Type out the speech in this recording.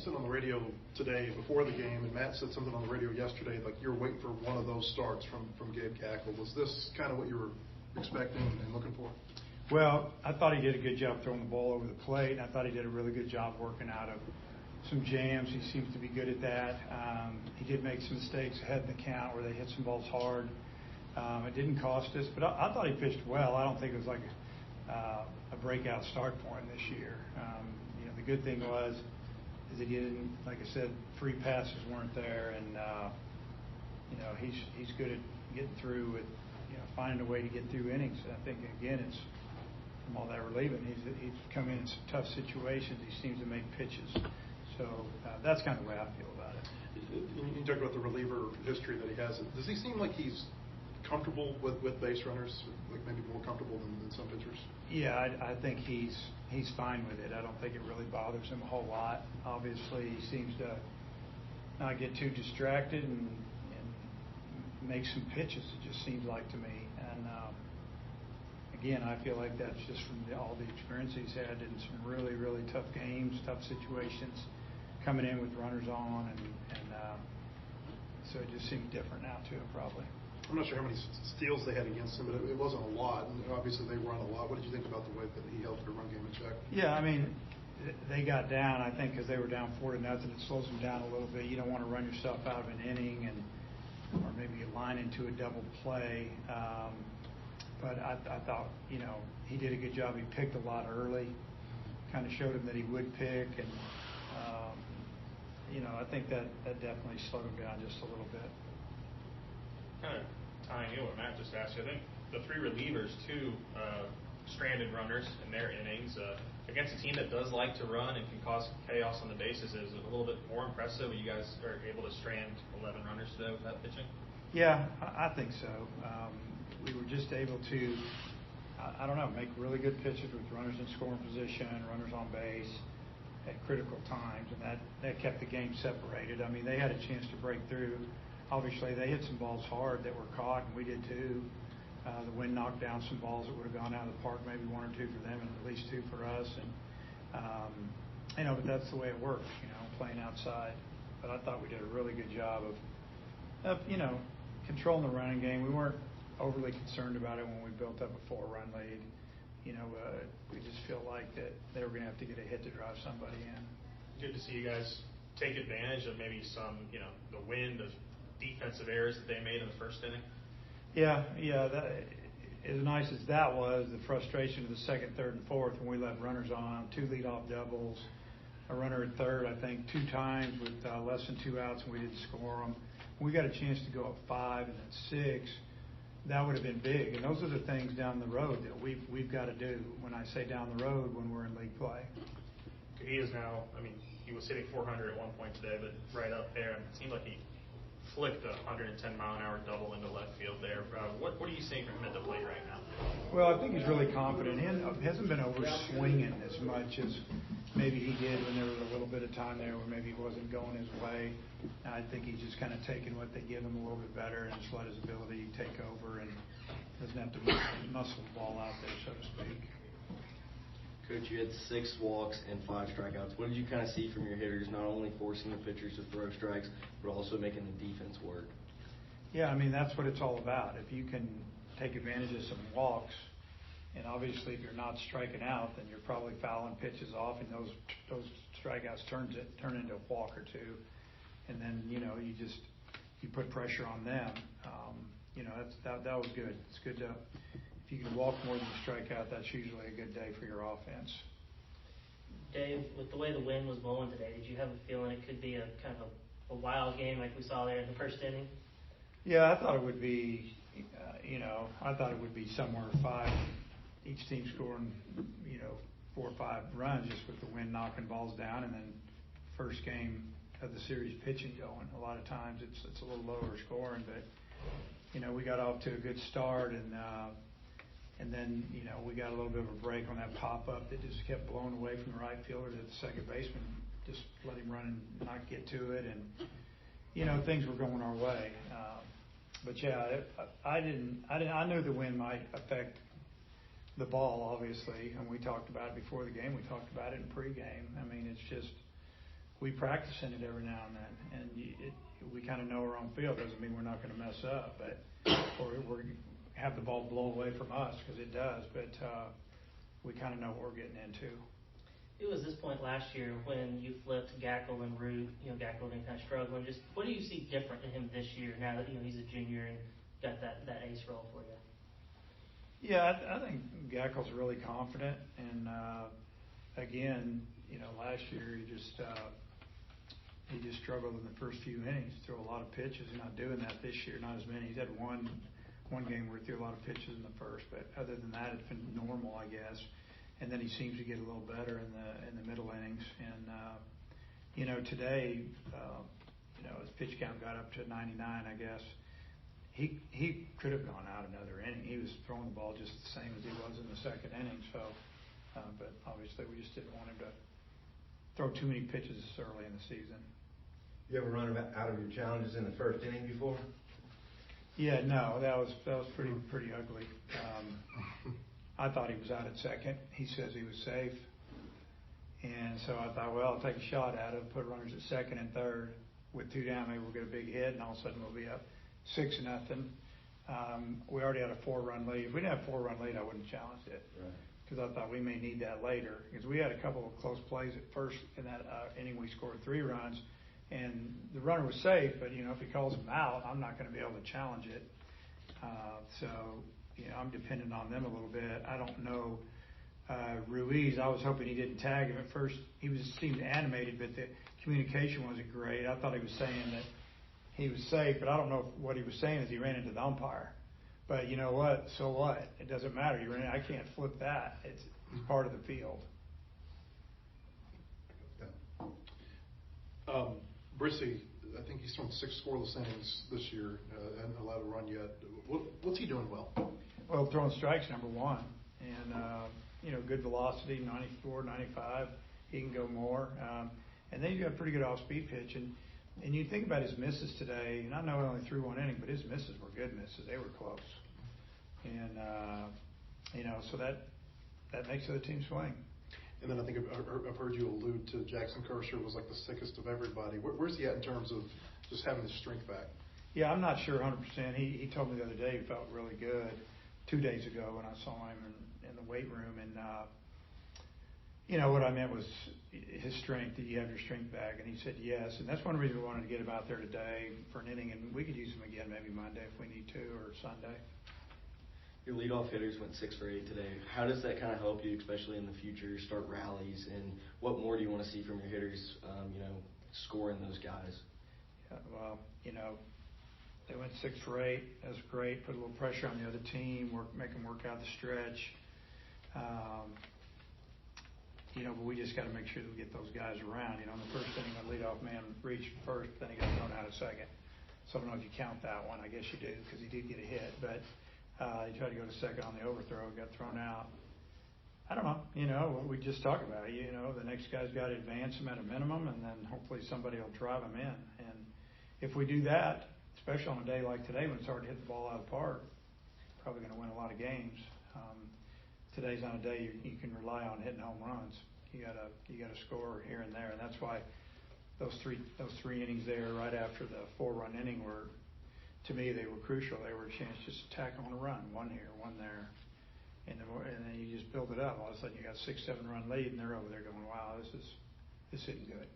said on the radio today before the game, and Matt said something on the radio yesterday, like you're waiting for one of those starts from Gabe Kackle. Was this kind of what you were expecting and looking for? Well, I thought he did a good job throwing the ball over the plate, and I thought he did a really good job working out of some jams. He seems to be good at that. He did make some mistakes ahead in the count where they hit some balls hard. It didn't cost us, but I thought he pitched well. I don't think it was like a breakout start for him this year. The good thing is that he didn't, like I said, free passes weren't there, and he's good at getting through with finding a way to get through innings. And I think again it's from all that relieving. He's come in some tough situations. He seems to make pitches. So that's kind of the way I feel about it. You talk about the reliever history that he has. Does he seem like he's comfortable with base runners, like maybe more comfortable than some pitchers? Yeah, I think he's fine with it. I don't think it really bothers him a whole lot. Obviously, he seems to not get too distracted and make some pitches, it just seems like to me. And again, I feel like that's just from all the experience he's had in some really, really tough games, tough situations, coming in with runners on, and so it just seems different now to him probably. I'm not sure how many steals they had against him, but it wasn't a lot, and obviously they run a lot. What did you think about the way that he held their run game in check? Yeah, I mean, they got down, I think, because they were down 4-0. It slows them down a little bit. You don't want to run yourself out of an inning or maybe a line into a double play. But I thought, he did a good job. He picked a lot early, kind of showed him that he would pick, and I think that definitely slowed him down just a little bit. Kind of tying in what Matt just asked you, I think the three relievers, two stranded runners in their innings against a team that does like to run and can cause chaos on the bases is a little bit more impressive. You guys are able to strand 11 runners today with that pitching? Yeah, I think so. We were just able to, make really good pitches with runners in scoring position, runners on base at critical times, and that kept the game separated. I mean, they had a chance to break through. Obviously, they hit some balls hard that were caught, and we did too. The wind knocked down some balls that would have gone out of the park, maybe one or two for them and at least two for us. And but that's the way it works, playing outside. But I thought we did a really good job of controlling the running game. We weren't overly concerned about it when we built up a 4-run lead. We just feel like that they were going to have to get a hit to drive somebody in. Good to see you guys take advantage of maybe some, the wind of defensive errors that they made in the first inning. Yeah. That, as nice as that was, the frustration of the second, third, and fourth when we left runners on, 2 leadoff doubles, a runner at third, I think 2 times with less than 2 outs, and we didn't score them. We got a chance to go up 5 and then 6. That would have been big, and those are the things down the road that we've got to do. When I say down the road, when we're in league play. He is now. He was hitting 400 at one point today, but right up there. And it seemed like he flicked a 110-mile-an-hour double into left field there. What are you seeing from him at the plate right now? Well, I think he's really confident. He hasn't been over swinging as much as maybe he did when there was a little bit of time there where maybe he wasn't going his way. I think he's just kind of taken what they give him a little bit better and just let his ability take over and doesn't have to muscle the ball out there, so to speak. Coach, you had 6 walks and 5 strikeouts. What did you kind of see from your hitters, not only forcing the pitchers to throw strikes, but also making the defense work? Yeah, that's what it's all about. If you can take advantage of some walks, and obviously if you're not striking out, then you're probably fouling pitches off, and those strikeouts turn into a walk or two, and then you put pressure on them. That was good. It's good to. If you can walk more than you strike out, that's usually a good day for your offense. Dave, with the way the wind was blowing today, did you have a feeling it could be a kind of a wild game like we saw there in the first inning? Yeah, I thought it would be, I thought it would be somewhere 5, each team scoring, 4 or 5 runs just with the wind knocking balls down, and then first game of the series pitching going. A lot of times it's a little lower scoring, but we got off to a good start, and then we got a little bit of a break on that pop up that just kept blowing away from the right fielder to the second baseman. Just let him run and not get to it, and things were going our way. But yeah, I knew the wind might affect the ball, obviously, and we talked about it before the game. We talked about it in pregame. It's just we practice in it every now and then, and we kind of know our own field. Doesn't mean we're not going to mess up, but or we're have the ball blow away from us, because it does. But we kind of know what we're getting into. It was this point last year when you flipped Gackle and Root. Gackle been kind of struggling. Just what do you see different in him this year now that he's a junior and got that ace role for you? Yeah, I think Gackle's really confident, and again, last year he just struggled in the first few innings. Threw a lot of pitches. He's not doing that this year, not as many. He's had one game where he threw a lot of pitches in the first, but other than that, it's been normal, I guess. And then he seems to get a little better in the middle innings. And today, his pitch count got up to 99, I guess. He could have gone out another inning. He was throwing the ball just the same as he was in the second inning. So, but obviously we just didn't want him to throw too many pitches this early in the season. You ever run out of your challenges in the first inning before? Yeah, no, that was pretty ugly. I thought he was out at second. He says he was safe. And so I thought, well, I'll take a shot at it, put runners at second and third. With 2 down, maybe we'll get a big hit, and all of a sudden we'll be up 6-0. We already had a 4-run lead. If we didn't have a 4-run lead, I wouldn't have challenged it. Right. Because I thought we may need that later. Because we had a couple of close plays at first in that inning. We scored 3 runs, and the runner was safe. But if he calls him out, I'm not going to be able to challenge it. So I'm dependent on them a little bit. I don't know Ruiz. I was hoping he didn't tag him at first. He seemed animated, but the communication wasn't great. I thought he was saying that he was safe, but I don't know if what he was saying is he ran into the umpire. But you know what? So what? It doesn't matter. I can't flip that. It's part of the field. Brissy, I think he's thrown 6 scoreless innings this year, hasn't allowed a run yet. What's he doing well? Well, throwing strikes, number one. And, good velocity, 94, 95. He can go more. And then he's got a pretty good off-speed pitch. And you think about his misses today, and I know he only threw 1 inning, but his misses were good misses. They were close. And, so that makes the other team swing. And then I think I've heard you allude to Jackson Kershaw was like the sickest of everybody. Where's he at in terms of just having his strength back? Yeah, I'm not sure 100%. He told me the other day he felt really good 2 days ago when I saw him in the weight room. And, what I meant was his strength. Did you have your strength back? And he said yes. And that's one reason we wanted to get him out there today for an inning. And we could use him again maybe Monday if we need to, or Sunday. Your leadoff hitters went 6 for 8 today. How does that kind of help you, especially in the future, start rallies? And what more do you want to see from your hitters, scoring those guys? Yeah, well, they went 6 for 8. That was great. Put a little pressure on the other team, make them work out the stretch. But we just got to make sure that we get those guys around. In the first inning, the leadoff man reached first, then he got thrown out at second. So I don't know if you count that one. I guess you do, because he did get a hit. But he tried to go to second on the overthrow, got thrown out. I don't know. What we just talked about. The next guy's got to advance him at a minimum, and then hopefully somebody will drive him in. And if we do that, especially on a day like today when it's hard to hit the ball out of the park, probably going to win a lot of games. Today's not a day you can rely on hitting home runs. You got to score here and there, and that's why those three innings there right after the 4-run inning were, to me, they were crucial. They were a chance just to tack on a run, 1 here, 1 there, and then you just build it up. All of a sudden you got a 6-7 run lead, and they're over there going, wow, this isn't good.